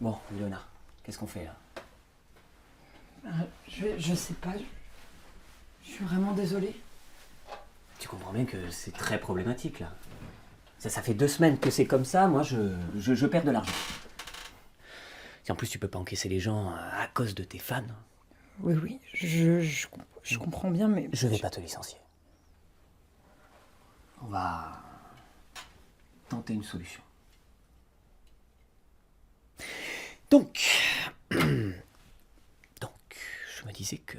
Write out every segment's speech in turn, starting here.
Bon, Léona, qu'est-ce qu'on fait là? Je sais pas. Je suis vraiment désolée. Tu comprends bien que c'est très problématique là. Ça fait 2 semaines que c'est comme ça, moi je perds de l'argent. Si en plus tu peux pas encaisser les gens à cause de tes fans, Oui, je comprends bien, mais... je vais pas te licencier. On va tenter une solution. Donc, je me disais que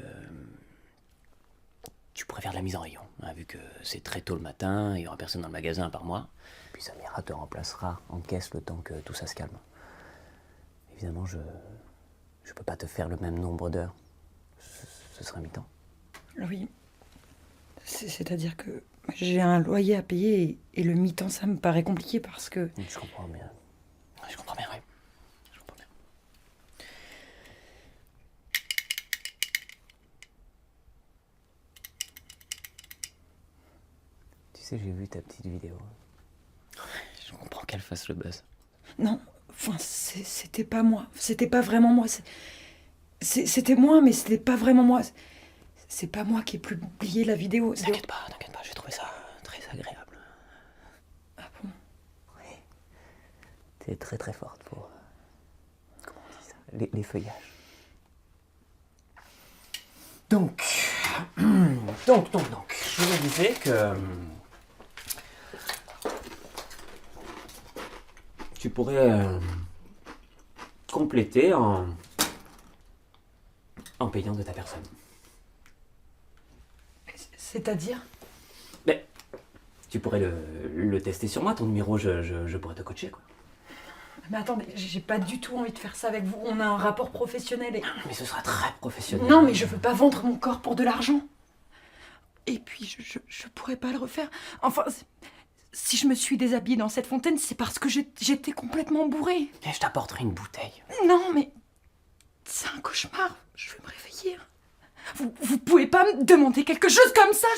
tu pourrais faire de la mise en rayon, hein, vu que c'est très tôt le matin, il y aura personne dans le magasin à part moi. Puis Samira te remplacera en caisse le temps que tout ça se calme. Évidemment, je peux pas te faire le même nombre d'heures. Ce serait mi-temps. Oui. C'est-à-dire que j'ai un loyer à payer et le mi-temps, ça me paraît compliqué parce que... Je comprends bien. Je comprends bien, oui. Je comprends bien. Tu sais, j'ai vu ta petite vidéo. Je comprends qu'elle fasse le buzz. Non, enfin, c'était pas moi. C'était pas vraiment moi. C'était moi, mais c'était pas vraiment moi. C'est pas moi qui ai publié la vidéo. T'inquiète pas, j'ai trouvé ça très agréable. Ah bon? Oui. T'es très très forte pour... comment on dit ça? Les feuillages. Donc, je me disais que tu pourrais compléter en payant de ta personne. C'est-à-dire? Mais tu pourrais le tester sur moi, ton numéro, je pourrais te coacher, quoi. Mais attendez, j'ai pas du tout envie de faire ça avec vous. On a un rapport professionnel et... Mais ce sera très professionnel. Non, mais je veux pas vendre mon corps pour de l'argent. Et puis, je pourrais pas le refaire. Enfin, si je me suis déshabillée dans cette fontaine, c'est parce que j'étais complètement bourrée. Et je t'apporterai une bouteille. Non, mais c'est un cauchemar. Je vais me réveiller. Vous pouvez pas me demander quelque chose comme ça.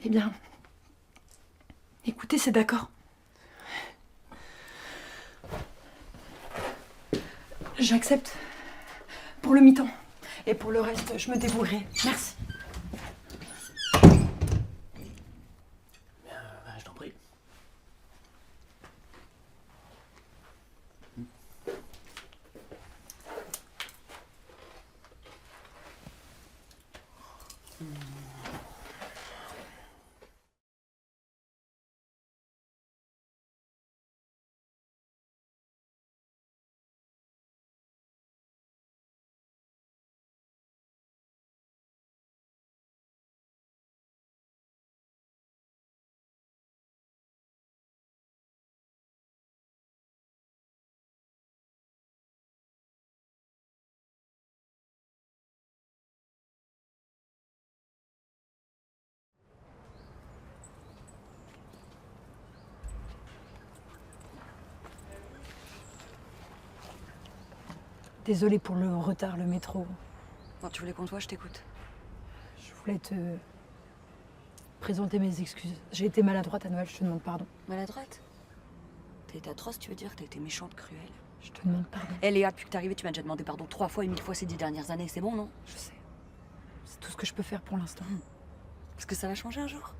Eh bien, écoutez, c'est d'accord. J'accepte. Pour le mi-temps. Et pour le reste, je me débrouillerai. Merci. Je t'en prie. Désolée pour le retard, le métro. Bon, tu voulais qu'on te voit, je t'écoute. Je voulais te présenter mes excuses. J'ai été maladroite à Noël, je te demande pardon. Maladroite? T'as été atroce, tu veux dire? T'as été méchante, cruelle? Je te demande pardon. Eh Léa, depuis que t'es arrivée, tu m'as déjà demandé pardon 3 fois et 1000 fois ces 10 dernières années, c'est bon, non? Je sais. C'est tout ce que je peux faire pour l'instant. Parce que ça va changer un jour.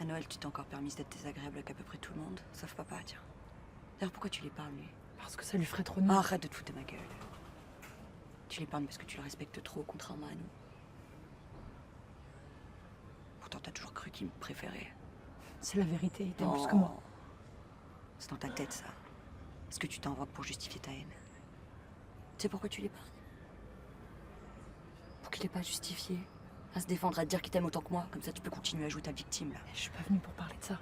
À Noël, tu t'es encore permise d'être désagréable avec à peu près tout le monde, sauf papa, tiens. D'ailleurs, pourquoi tu l'épargnes, lui? Parce que ça lui ferait trop de mal. Arrête de te foutre de ma gueule. Tu l'épargnes parce que tu le respectes trop, contrairement à nous. Pourtant, t'as toujours cru qu'il me préférait. C'est la vérité, il t'aime Non. plus que moi. C'est dans ta tête, ça. Parce que tu t'inventes pour justifier ta haine. Tu sais pourquoi tu l'épargnes? Pour qu'il ait pas à justifier, à se défendre, à te dire qu'il t'aime autant que moi. Comme ça, tu peux continuer à jouer ta victime, là. Je suis pas venue pour parler de ça.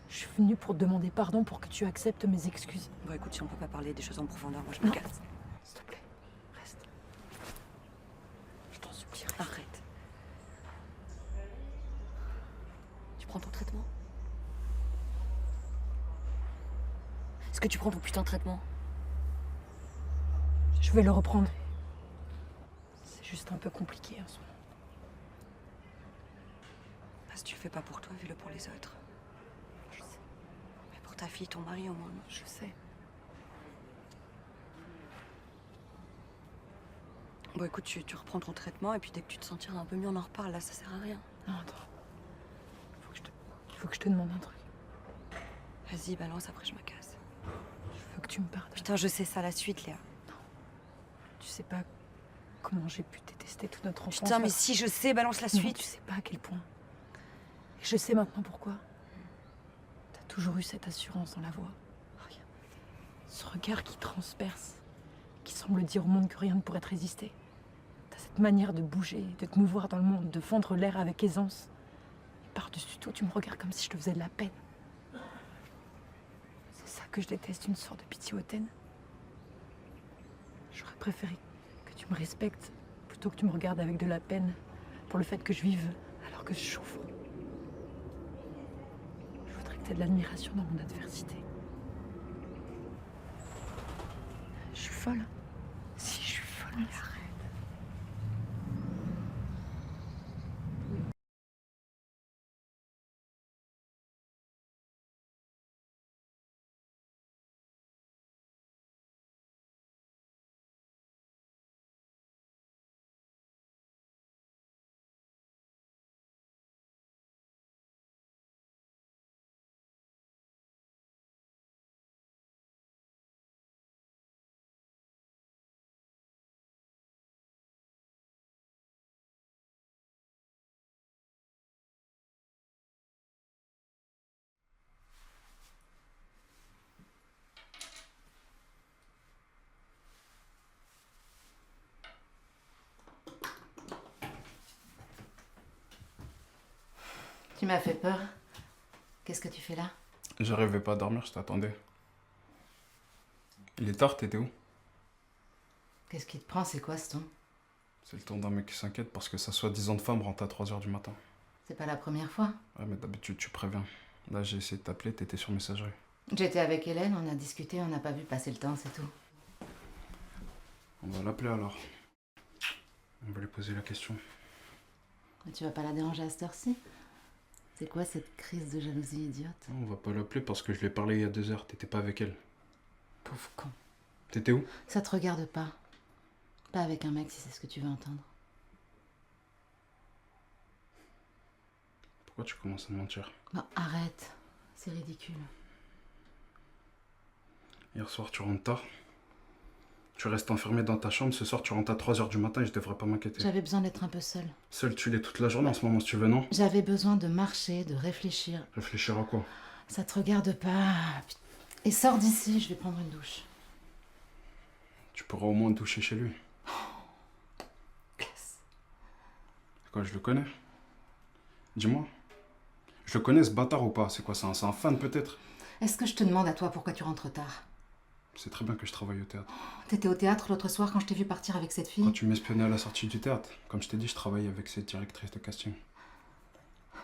Je suis venue pour te demander pardon pour que tu acceptes mes excuses. Bon, écoute, si on peut pas parler des choses en profondeur, moi je me Non. casse. S'il te plaît, reste. Je t'en supplie, reste. Arrête. Tu prends ton traitement? Est-ce que tu prends ton putain de traitement? Je vais le reprendre. C'est juste un peu compliqué en ce moment. Si tu le fais pas pour toi, fais-le pour les autres. Je sais, Mais pour ta fille, ton mari au moins. je sais. Bon, écoute, tu reprends ton traitement et puis dès que tu te sentiras un peu mieux, on en reparle. Là, ça sert à rien. Non, attends. Il faut que je te demande un truc. Vas-y, balance, après je me casse. Je veux que tu me pardonnes. Putain, je sais ça, la suite, Léa. Tu sais pas comment j'ai pu détester toute notre enfance. Putain, mais si je sais, balance la Non, suite. tu sais pas à quel point. Et je sais maintenant pourquoi. T'as toujours eu cette assurance dans la voix. Regarde. Ce regard qui transperce, qui semble dire au monde que rien ne pourrait te résister. T'as cette manière de bouger, de te mouvoir dans le monde, de fendre l'air avec aisance. Et par-dessus tout, tu me regardes comme si je te faisais de la peine. C'est ça que je déteste, une sorte de pitié hautaine. J'aurais préféré que tu me respectes plutôt que tu me regardes avec de la peine pour le fait que je vive alors que je souffre. Je voudrais que tu aies de l'admiration dans mon adversité. Je suis folle. Si, je suis folle, mais arrête. Tu m'as fait peur. Qu'est-ce que tu fais là? J'arrivais pas à dormir, je t'attendais. Il est tard, t'étais où? Qu'est-ce qui te prend? C'est quoi ce ton? C'est le ton d'un mec qui s'inquiète parce que sa soi-disant femme rentre à 3 h du matin. C'est pas la première fois. Ouais, mais d'habitude, tu préviens. Là, j'ai essayé de t'appeler, t'étais sur messagerie. J'étais avec Hélène, on a discuté, on n'a pas vu passer le temps, c'est tout. On va l'appeler alors. On va lui poser la question. Mais tu vas pas la déranger à cette heure-ci? C'est quoi cette crise de jalousie idiote? On va pas l'appeler parce que je lui ai parlé il y a 2 heures, t'étais pas avec elle. Pauvre con. T'étais où? Ça te regarde pas. Pas avec un mec si c'est ce que tu veux entendre. Pourquoi tu commences à me mentir? Bon, arrête. C'est ridicule. Hier soir, tu rentres tard. Tu restes enfermé dans ta chambre. Ce soir, tu rentres à 3 h du matin et je devrais pas m'inquiéter. J'avais besoin d'être un peu seule. Seul, tu l'es toute la journée en ce moment, si tu veux, non? J'avais besoin de marcher, de réfléchir. Réfléchir à quoi? Ça te regarde pas. Et sors d'ici, je vais prendre une douche. Tu pourras au moins te doucher chez lui. C'est quoi, je le connais? Dis-moi. Je le connais, ce bâtard, ou pas? C'est quoi, c'est un fan peut-être? Est-ce que je te demande à toi pourquoi tu rentres tard? C'est très bien que je travaille au théâtre. T'étais au théâtre l'autre soir quand je t'ai vu partir avec cette fille? Quand tu m'espionnais à la sortie du théâtre, comme je t'ai dit, je travaille avec cette directrice de casting.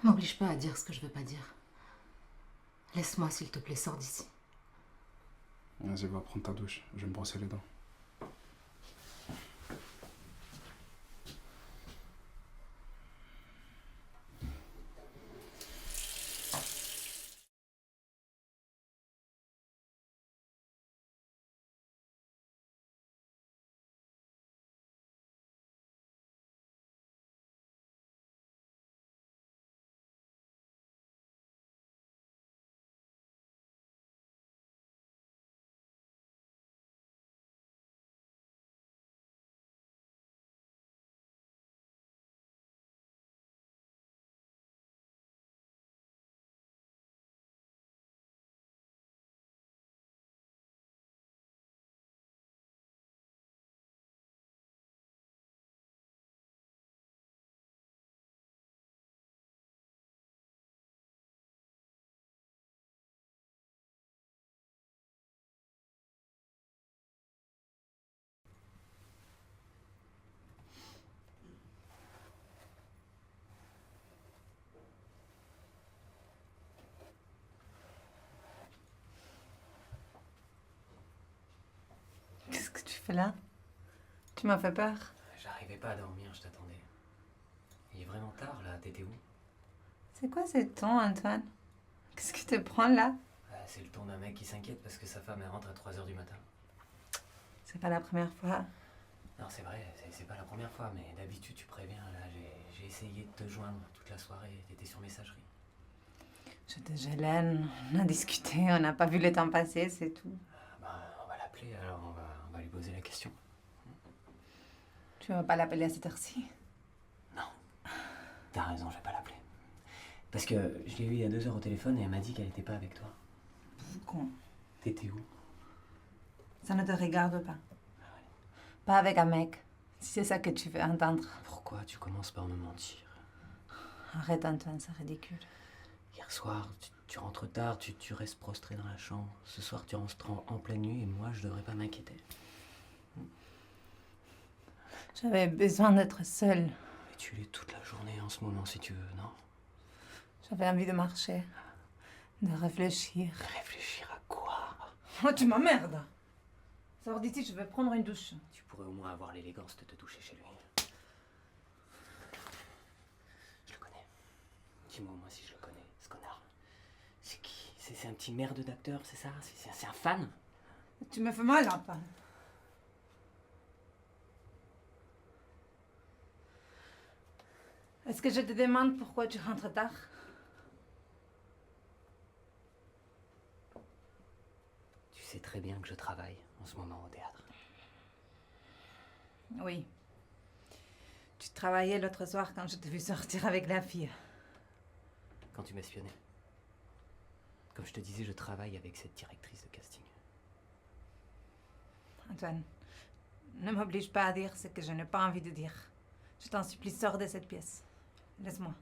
M'oblige pas à dire ce que je veux pas dire. Laisse-moi, s'il te plaît, sors d'ici. Vas-y, va prendre ta douche, je vais me brosser les dents. Qu'est-ce que tu fais là? Tu m'as fait peur. J'arrivais pas à dormir, je t'attendais. Il est vraiment tard là, t'étais où? C'est quoi ce ton, Antoine? Qu'est-ce que te prends là? C'est le ton d'un mec qui s'inquiète parce que sa femme elle rentre à 3 h du matin. C'est pas la première fois. Non, c'est vrai, c'est pas la première fois, mais d'habitude tu préviens. Là, j'ai essayé de te joindre toute la soirée, t'étais sur messagerie. J'étais Hélène, on a discuté, on n'a pas vu le temps passer, c'est tout. On va l'appeler, alors on va lui poser la question. Tu vas pas l'appeler à cette heure-ci? T'as raison, je vais pas l'appeler. Parce que je l'ai eu il y a 2 h au téléphone et elle m'a dit qu'elle était pas avec toi. Con. T'étais où? Ça ne te regarde pas. Pas avec un mec, si c'est ça que tu veux entendre. Pourquoi tu commences par me mentir? Arrête, Antoine, c'est ridicule. Hier soir, tu rentres tard, tu restes prostré dans la chambre. Ce soir, tu rentres en pleine nuit et moi, je devrais pas m'inquiéter. J'avais besoin d'être seule. Mais tu l'es toute la journée en ce moment, si tu veux, non? J'avais envie de marcher, de réfléchir. Réfléchir à quoi? Oh, tu m'emmerdes. Sors d'ici, je vais prendre une douche. Tu pourrais au moins avoir l'élégance de te doucher chez lui. Je le connais. Dis-moi au moins si je le connais, ce connard. C'est qui? C'est un petit merde d'acteur, c'est ça? C'est un fan? Tu me fais mal, Antoine. Est-ce que je te demande pourquoi tu rentres tard? Tu sais très bien que je travaille en ce moment au théâtre. Oui. Tu travaillais l'autre soir quand je t'ai vu sortir avec la fille. Quand tu m'espionnais. Comme je te disais, je travaille avec cette directrice de casting. Antoine, ne m'oblige pas à dire ce que je n'ai pas envie de dire. Je t'en supplie, sors de cette pièce. Laisse-moi.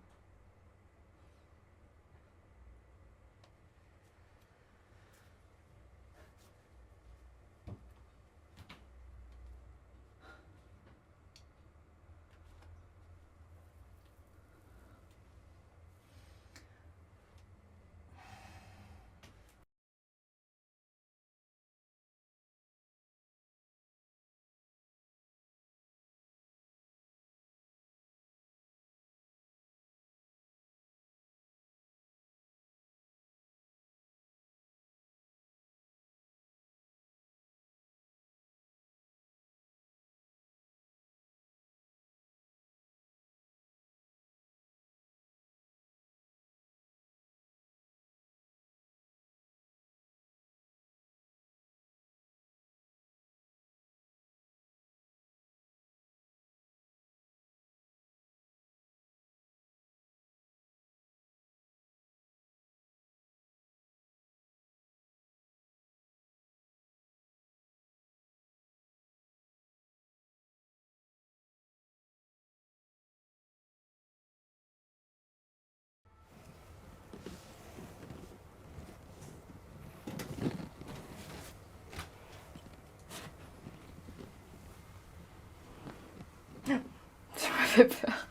Tu m'as fait peur.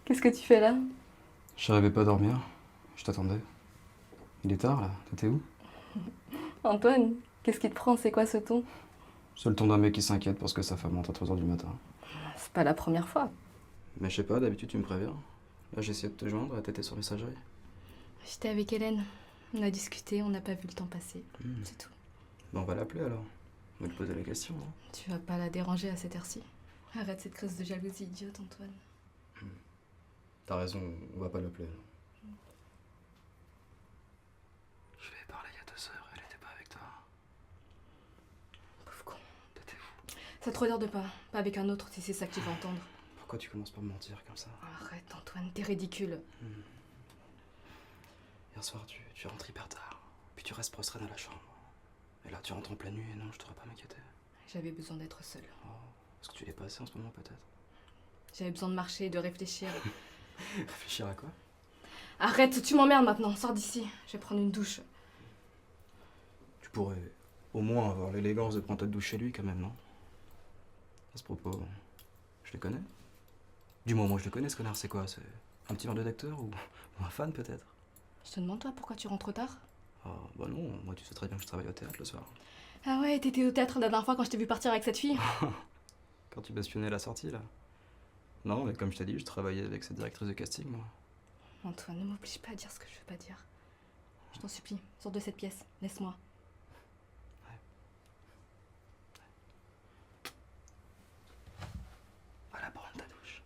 Qu'est-ce que tu fais là? J'arrivais pas à dormir. Je t'attendais. Il est tard là. T'étais où? Antoine, qu'est-ce qui te prend? C'est quoi ce ton? C'est le ton d'un mec qui s'inquiète parce que sa femme rentre à 3 h du matin. C'est pas la première fois. Mais je sais pas, d'habitude tu me préviens. Là j'ai essayé de te joindre et t'étais sur messagerie. J'étais avec Hélène. On a discuté, on n'a pas vu le temps passer. C'est tout. Bon, on va l'appeler alors. On va lui poser la question. Hein. Tu vas pas la déranger à cette heure-ci. Arrête cette crise de jalousie idiote, Antoine. T'as raison, on va pas l'appeler. Je lui ai parlé il y a 2 h, elle était pas avec toi. Pauvre con. T'étais où? Ça te regarde pas. Pas avec un autre si c'est ça que tu vas entendre. Pourquoi tu commences par me mentir comme ça? Arrête, Antoine, t'es ridicule. Hier soir, tu rentres hyper tard. Puis tu restes prostré dans la chambre. Et là, tu rentres en pleine nuit et non, je t'aurais pas m'inquiéter. J'avais besoin d'être seule. Oh, est-ce que tu l'es pas assez en ce moment, peut-être? J'avais besoin de marcher, de réfléchir. Réfléchir à quoi? Arrête, tu m'emmerdes maintenant. Sors d'ici. Je vais prendre une douche. Tu pourrais au moins avoir l'élégance de prendre ta douche chez lui, quand même, non? À ce propos, je le connais? Du moins, moi je le connais, ce connard, c'est quoi? C'est un petit merde d'acteur ou un fan, peut-être? Je te demande, toi, pourquoi tu rentres tard? Ah, bah non, moi tu sais très bien que je travaille au théâtre le soir. Ah ouais, t'étais au théâtre la dernière fois quand je t'ai vu partir avec cette fille? Quand tu m'espionnais à la sortie, là? Non, mais comme je t'ai dit, je travaillais avec cette directrice de casting, moi. Antoine, ne m'oblige pas à dire ce que je veux pas dire. Je t'en supplie, sors de cette pièce, laisse-moi. Voilà, prendre ta douche.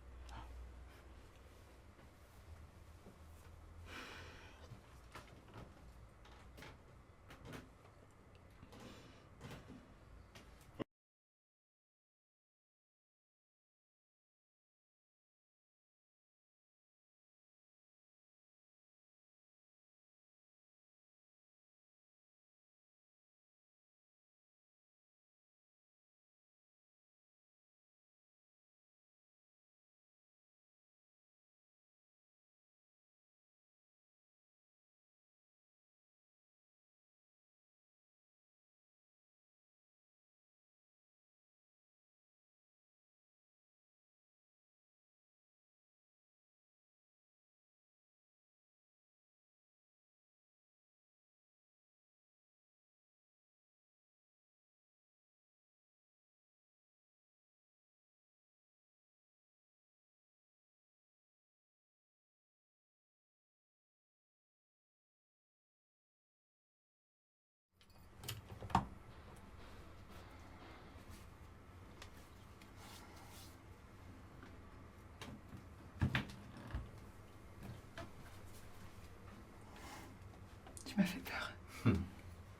Tu m'as fait peur.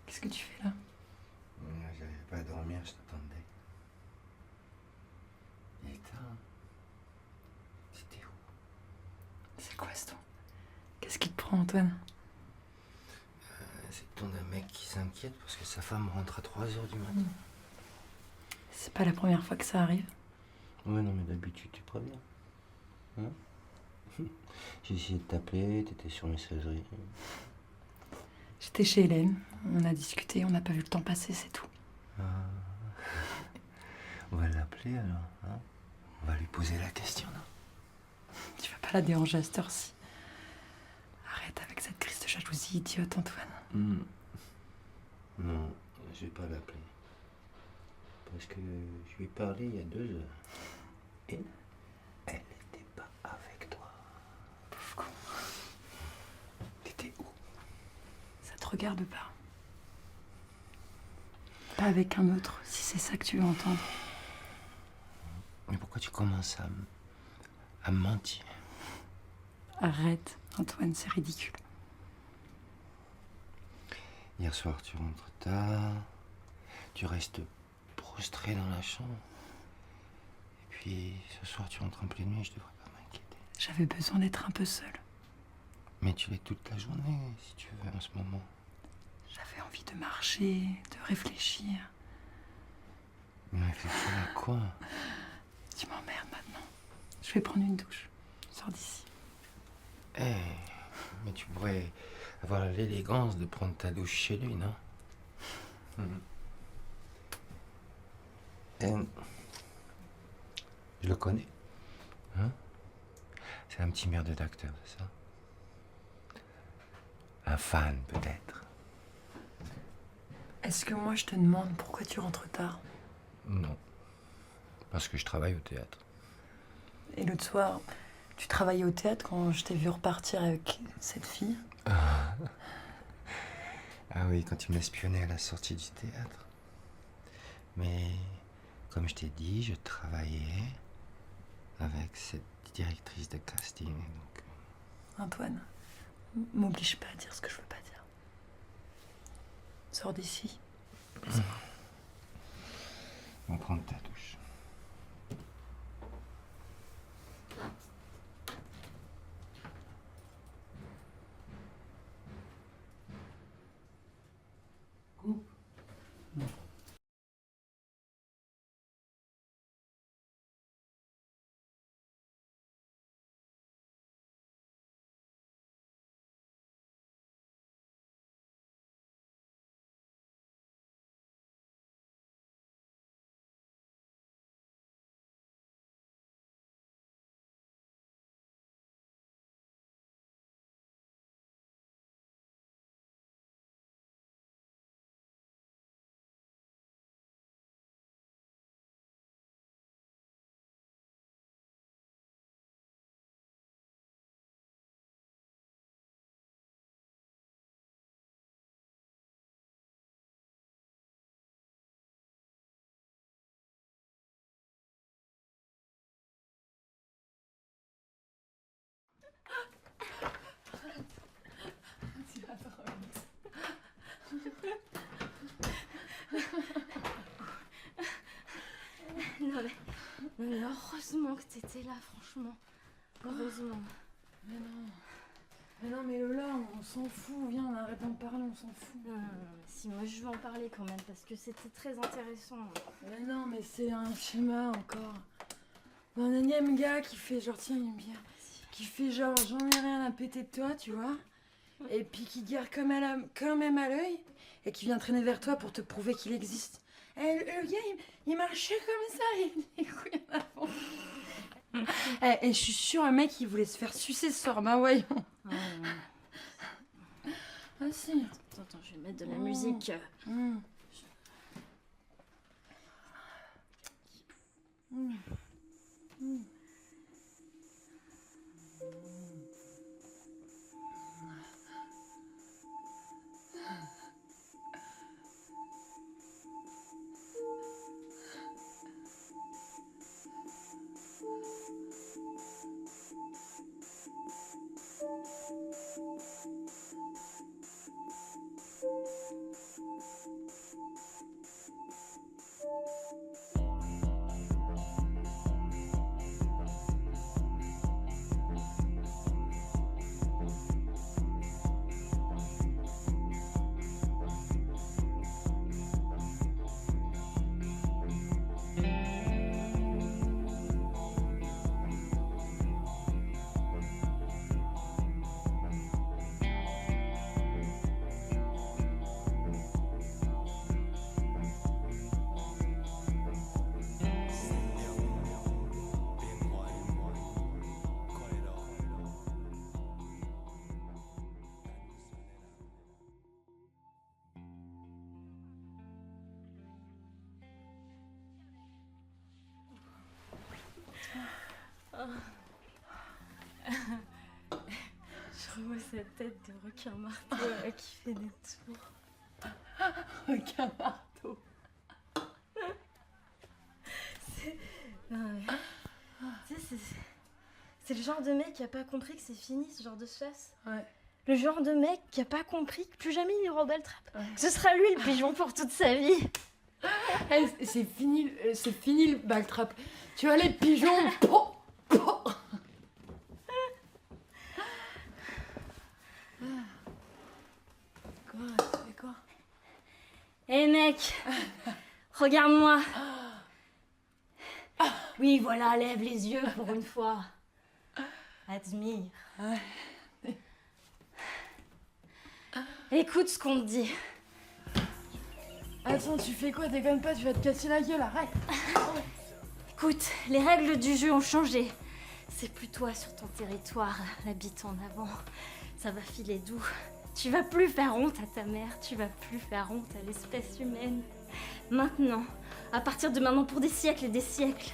Qu'est-ce que tu fais là? J'arrivais pas à dormir, je t'attendais. Il est tard. C'était où? C'est quoi ce ton? Qu'est-ce qui te prend, Antoine? C'est le ton d'un mec qui s'inquiète parce que sa femme rentre à 3h du matin. C'est pas la première fois que ça arrive. Ouais, non, mais d'habitude, tu préviens. Hein? J'ai essayé de t'appeler, t'étais sur messagerie. J'étais chez Hélène, on a discuté, on n'a pas vu le temps passer, c'est tout. Ah. On va l'appeler alors, hein? On va lui poser la question, non? Tu vas pas la déranger à cette heure-ci. Arrête avec cette crise de jalousie idiote, Antoine. Non, je vais pas l'appeler. Parce que je lui ai parlé il y a 2 heures. Et elle n'était pas avec toi. Pauvre con. T'étais où? Ça te regarde pas. Pas avec un autre, si c'est ça que tu veux entendre. Mais pourquoi tu commences à me mentir? Arrête, Antoine, c'est ridicule. Hier soir, tu rentres tard. Tu restes prostré dans la chambre. Et puis, ce soir, tu rentres en pleine nuit, je devrais pas m'inquiéter. J'avais besoin d'être un peu seule. Mais tu l'es toute la journée, si tu veux, en ce moment. J'avais envie de marcher, de réfléchir. Mais réfléchis à quoi? Tu m'emmerdes maintenant. Je vais prendre une douche. Sors d'ici. Eh, mais tu pourrais avoir l'élégance de prendre ta douche chez lui, non? Et je le connais. Hein? C'est un petit merde d'acteur, c'est ça? Un fan, peut-être? Est-ce que moi je te demande pourquoi tu rentres tard? Non. Parce que je travaille au théâtre. Et l'autre soir, tu travaillais au théâtre quand je t'ai vu repartir avec cette fille? Ah oui, quand tu m'espionnais à la sortie du théâtre. Mais, comme je t'ai dit, je travaillais avec cette directrice de casting. Donc... Antoine, m'oblige pas à dire ce que je veux pas dire. Sors d'ici. On prend ta douche. Non, mais heureusement que t'étais là, franchement. Heureusement. Mais non, mais Lola, on s'en fout. Viens, on arrête d'en parler, on s'en fout. Non, si, moi je veux en parler quand même, parce que c'était très intéressant. Mais non, mais c'est un schéma encore. Un énième gars qui fait genre, tiens, une bière. Qui fait genre, j'en ai rien à péter de toi, tu vois. Et puis qui garde quand même à l'œil. Et qui vient traîner vers toi pour te prouver qu'il existe. Et le gars, il marchait comme ça, il couilles en avant. Et je suis sûre, un mec, il voulait se faire sucer ce soir, bah voyons. Ah si. Attends, je vais mettre de la musique. Je revois cette tête de requin marteau qui fait des tours. Requin marteau. C'est le genre de mec qui a pas compris que c'est fini ce genre de chasse. Ouais. Le genre de mec qui a pas compris que plus jamais il ira au Beltrap. Ouais. Ce sera lui le pigeon pour toute sa vie. C'est fini le backtrap. Tu vois les pigeons. Quoi, tu fais quoi? Hé mec, regarde-moi. Oui, voilà, lève les yeux pour une fois. Admire. Écoute ce qu'on te dit. Attends, tu fais quoi? Déconne pas, tu vas te casser la gueule, arrête. Écoute, les règles du jeu ont changé. C'est plus toi sur ton territoire, la bite en avant. Ça va filer doux. Tu vas plus faire honte à ta mère, tu vas plus faire honte à l'espèce humaine. Maintenant, à partir de maintenant pour des siècles et des siècles,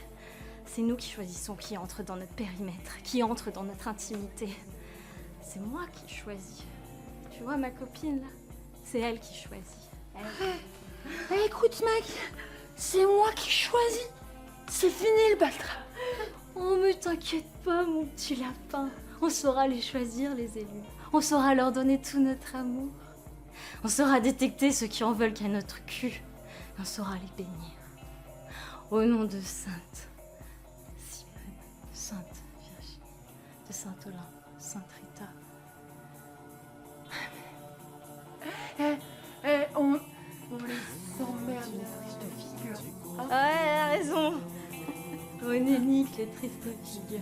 c'est nous qui choisissons qui entre dans notre périmètre, qui entre dans notre intimité. C'est moi qui choisis. Tu vois ma copine là, c'est elle qui choisit. Écoute mec, c'est moi qui choisis. C'est fini le backtrap. Oh mais t'inquiète pas mon petit lapin. On saura les choisir les élus. On saura leur donner tout notre amour. On saura détecter ceux qui en veulent qu'à notre cul. On saura les bénir. Au nom de Sainte Simone, de Sainte Virginie, de Saint Olin, Sainte Rita. On les emmerde les tristes figures. Ouais, elle a raison. On est nique les tristes figures.